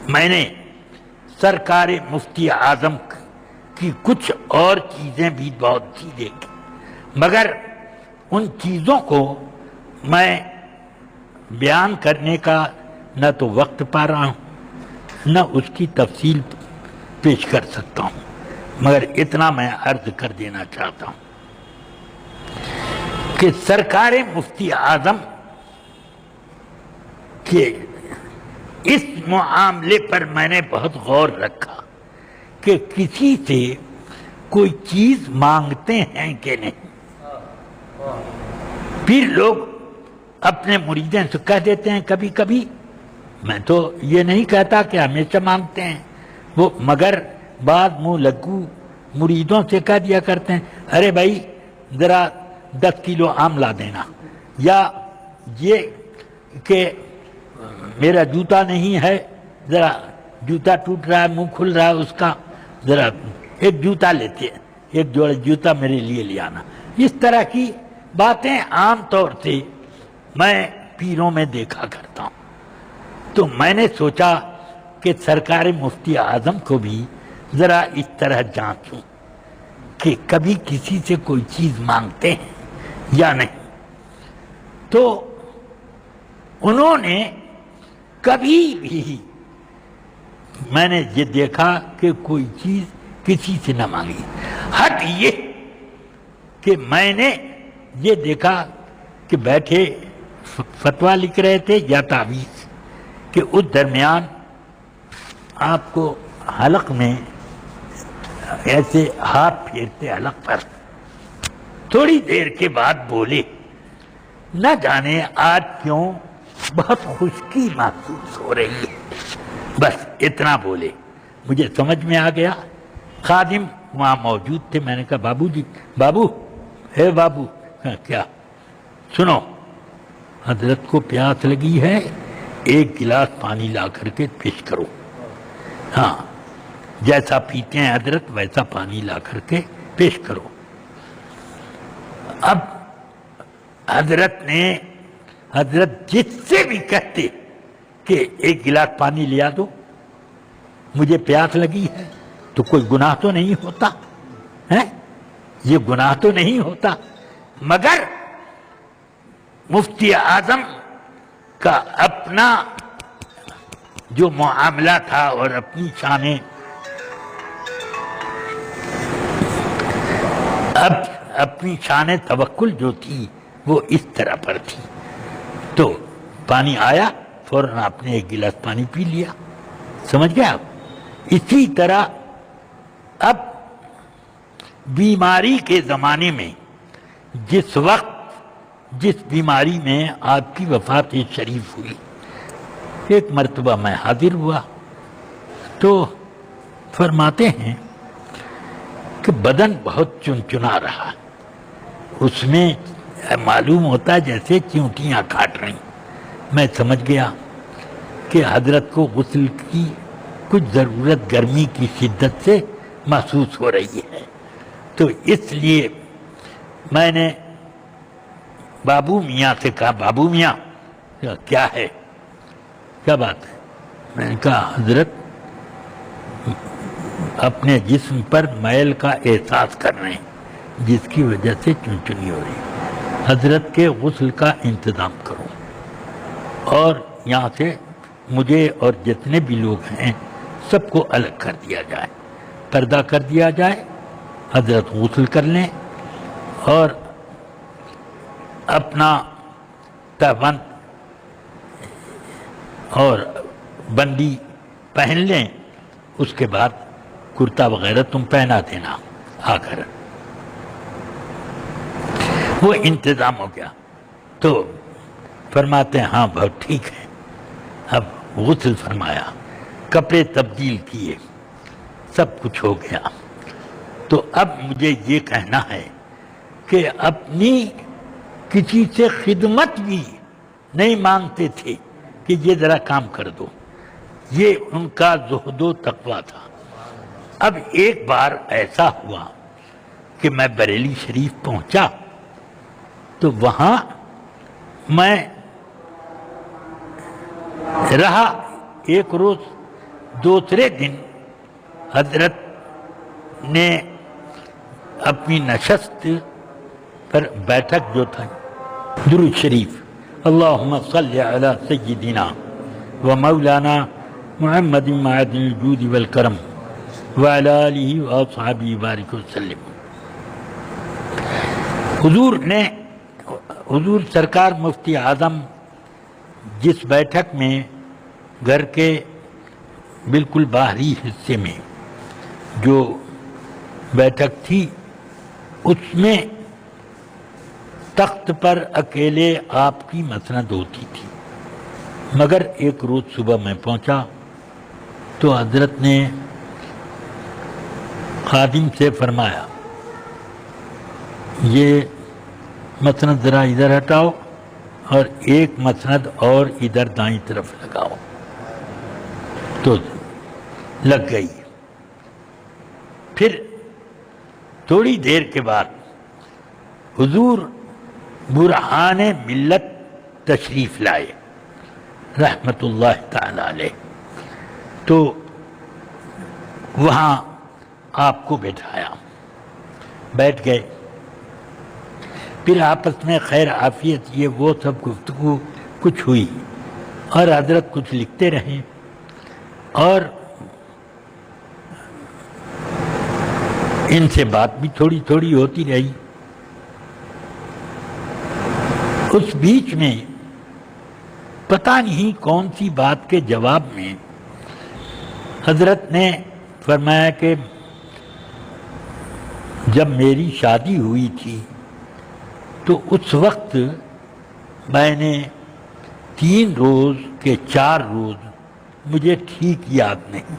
میں نے سرکار مفتی اعظم کی کچھ اور چیزیں بھی بہت سی دیکھی، مگر ان چیزوں کو میں بیان کرنے کا نہ تو وقت پا رہا ہوں نہ اس کی تفصیل پیش کر سکتا ہوں، مگر اتنا میں عرض کر دینا چاہتا ہوں کہ سرکار مفتی اعظم کے اس معاملے پر میں نے بہت غور رکھا کہ کسی سے کوئی چیز مانگتے ہیں کہ نہیں۔ پھر لوگ اپنے مریدوں سے کہہ دیتے ہیں کبھی کبھی، میں تو یہ نہیں کہتا کہ ہمیشہ مانگتے ہیں وہ، مگر بعض منہ لگو مریدوں سے کہہ دیا کرتے ہیں ارے بھائی ذرا 10 کلو آم لا دینا، یا یہ کہ میرا جوتا نہیں ہے، ذرا جوتا ٹوٹ رہا ہے، منہ کھل رہا ہے اس کا، ذرا ایک جوتا لیتے ہیں، ایک جوڑا جوتا میرے لیے لے آنا۔ اس طرح کی باتیں عام طور سے میں پیروں میں دیکھا کرتا ہوں۔ تو میں نے سوچا کہ سرکار مفتی اعظم کو بھی ذرا اس طرح جانچوں کہ کبھی کسی سے کوئی چیز مانگتے ہیں یا نہیں۔ تو انہوں نے کبھی بھی میں نے یہ دیکھا کہ کوئی چیز کسی سے نہ مانگی، حد یہ کہ میں نے یہ دیکھا کہ بیٹھے فتویٰ لکھ رہے تھے یا تعویذ، کہ اس درمیان آپ کو حلق میں ایسے ہاتھ پھیرتے حلق پر، تھوڑی دیر کے بعد بولے نہ جانے آج کیوں بہت خشکی محسوس ہو رہی ہے، بس اتنا بولے۔ مجھے سمجھ میں آ گیا، خادم وہاں موجود تھے، میں نے کہا بابو جی، بابو ہے بابو، کیا؟ سنو، حضرت کو پیاس لگی ہے، ایک گلاس پانی لا کر کے پیش کرو۔ ہاں، جیسا پیتے ہیں حضرت ویسا پانی لا کر کے پیش کرو۔ اب حضرت جس سے بھی کہتے کہ ایک گلاس پانی لیا دو، مجھے پیاس لگی ہے، تو کوئی گناہ تو نہیں ہوتا ہے، یہ گناہ تو نہیں ہوتا، مگر مفتی اعظم کا اپنا جو معاملہ تھا اور اپنی شان توکل جو تھی وہ اس طرح پر تھی۔ تو پانی آیا، فوراً آپ نے ایک گلاس پانی پی لیا، سمجھ گئے آپ؟ اسی طرح اب بیماری کے زمانے میں جس وقت جس بیماری میں آپ کی وفات شریف ہوئی، ایک مرتبہ میں حاضر ہوا تو فرماتے ہیں کہ بدن بہت چنچنا رہا، اس میں معلوم ہوتا ہے جیسے چیونٹیاں کاٹ رہی۔ میں سمجھ گیا کہ حضرت کو غسل کی کچھ ضرورت گرمی کی شدت سے محسوس ہو رہی ہے، تو اس لیے میں نے بابو میاں سے کہا بابو میاں کیا ہے، کیا بات ہے؟ میں نے کہا حضرت اپنے جسم پر میل کا احساس کر رہے ہیں جس کی وجہ سے چنچنی ہو رہی ہے، حضرت کے غسل کا انتظام کرو اور یہاں سے مجھے اور جتنے بھی لوگ ہیں سب کو الگ کر دیا جائے، پردہ کر دیا جائے، حضرت غسل کر لیں اور اپنا تہبند اور بندی پہن لیں، اس کے بعد کرتا وغیرہ تم پہنا دینا آ کر۔ وہ انتظام ہو گیا تو فرماتے ہیں ہاں بہت ٹھیک ہے۔ اب غسل فرمایا، کپڑے تبدیل کیے، سب کچھ ہو گیا، تو اب مجھے یہ کہنا ہے کہ اپنی کسی سے خدمت بھی نہیں مانگتے تھے کہ یہ ذرا کام کر دو، یہ ان کا زہد و تقویٰ تھا۔ اب ایک بار ایسا ہوا کہ میں بریلی شریف پہنچا تو وہاں میں رہا ایک روز، دوسرے دن حضرت نے اپنی نشست پر بیٹھک جو تھا درود شریف اللہم صلی علی سیدنا و مولانا محمد معدن الجود والکرم وعلی آلہ و اصحابہ بارک وسلم. حضور سرکار مفتی اعظم جس بیٹھک میں گھر کے بالکل باہری حصے میں جو بیٹھک تھی اس میں تخت پر اکیلے آپ کی مسند ہوتی تھی، مگر ایک روز صبح میں پہنچا تو حضرت نے خادم سے فرمایا یہ مسند ذرا ادھر ہٹاؤ اور ایک مسند اور ادھر دائیں طرف لگاؤ، تو لگ گئی. پھر تھوڑی دیر کے بعد حضور برہان ملت تشریف لائے رحمت اللہ تعالی علیہ، تو وہاں آپ کو بٹھایا، بیٹھ گئے. پھر آپس میں خیر عافیت یہ وہ سب گفتگو کچھ ہوئی اور حضرت کچھ لکھتے رہے اور ان سے بات بھی تھوڑی تھوڑی ہوتی رہی. اس بیچ میں پتہ نہیں کون سی بات کے جواب میں حضرت نے فرمایا کہ جب میری شادی ہوئی تھی تو اس وقت میں نے 3 روز کے 4 روز مجھے ٹھیک یاد نہیں،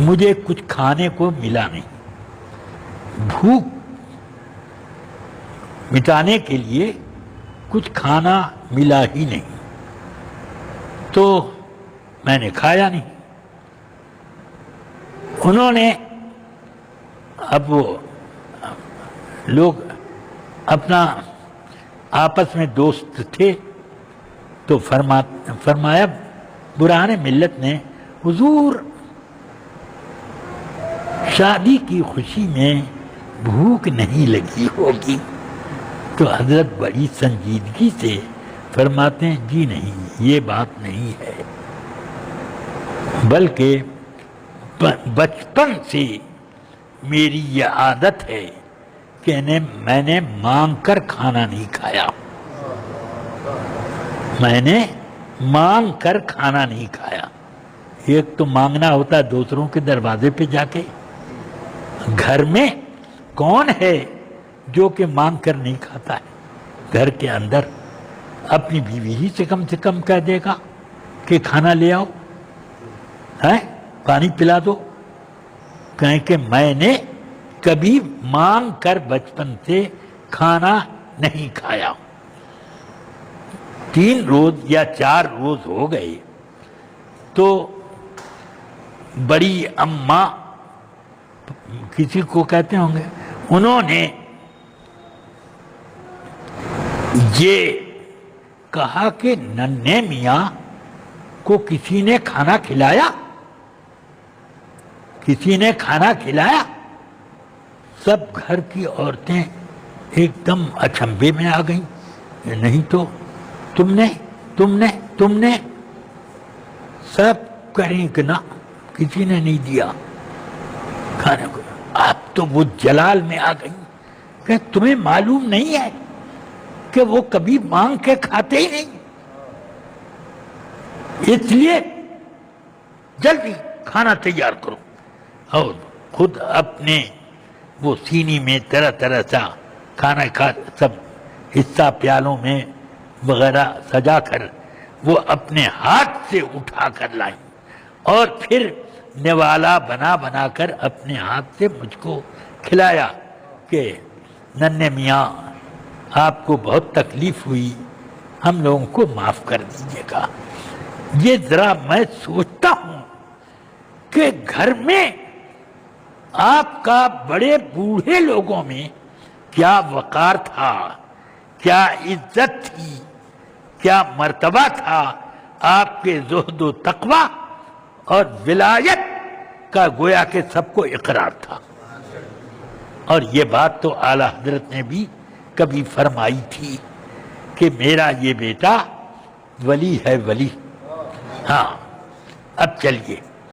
مجھے کچھ کھانے کو ملا نہیں، بھوک مٹانے کے لیے کچھ کھانا ملا ہی نہیں، تو میں نے کھایا نہیں. انہوں نے اب وہ لوگ اپنا آپس میں دوست تھے تو فرمایا برہان ملت نے حضور شادی کی خوشی میں بھوک نہیں لگی ہوگی. تو حضرت بڑی سنجیدگی سے فرماتے ہیں جی نہیں، یہ بات نہیں ہے، بلکہ بچپن سے میری یہ عادت ہے کہ میں نے مانگ کر کھانا نہیں کھایا، میں نے مانگ کر کھانا نہیں کھایا. ایک تو مانگنا ہوتا ہے دوسروں کے دروازے پہ جا کے، گھر میں کون ہے جو کہ مانگ کر نہیں کھاتا ہے؟ گھر کے اندر اپنی بیوی ہی سے کم کہہ دے گا کہ کھانا لے آؤ، پانی پلا دو. کہیں کہ میں نے کبھی مانگ کر بچپن سے کھانا نہیں کھایا. 3 روز یا 4 روز ہو گئے تو بڑی اماں کسی کو کہتے ہوں گے، انہوں نے یہ کہا کہ ننھے میاں کو کسی نے کھانا کھلایا، کسی نے کھانا کھلایا. سب گھر کی عورتیں ایک دم اچنبھے میں آ گئیں، نہیں تو تم نے سب کریں کہ نہ کسی نے نہیں دیا کھانے کو. آپ تو وہ جلال میں آ گئی کہ تمہیں معلوم نہیں ہے کہ وہ کبھی مانگ کے کھاتے ہی نہیں، اس لیے جلدی کھانا تیار کرو. اور خود اپنے وہ سینی میں طرح طرح سا کھانا سب حصہ پیالوں میں وغیرہ سجا کر وہ اپنے ہاتھ سے اٹھا کر لائیں اور پھر نوالا بنا کر اپنے ہاتھ سے مجھ کو کھلایا کہ ننھے میاں آپ کو بہت تکلیف ہوئی، ہم لوگوں کو معاف کر دیجیے گا. یہ ذرا میں سوچتا ہوں کہ گھر میں آپ کا بڑے بوڑھے لوگوں میں کیا وقار تھا، کیا عزت تھی، کیا مرتبہ تھا آپ کے زہد و تقوی اور ولایت کا گویا کہ سب کو اقرار تھا. اور یہ بات تو اعلی حضرت نے بھی کبھی فرمائی تھی کہ میرا یہ بیٹا ولی ہے ولی. ہاں اب چلیے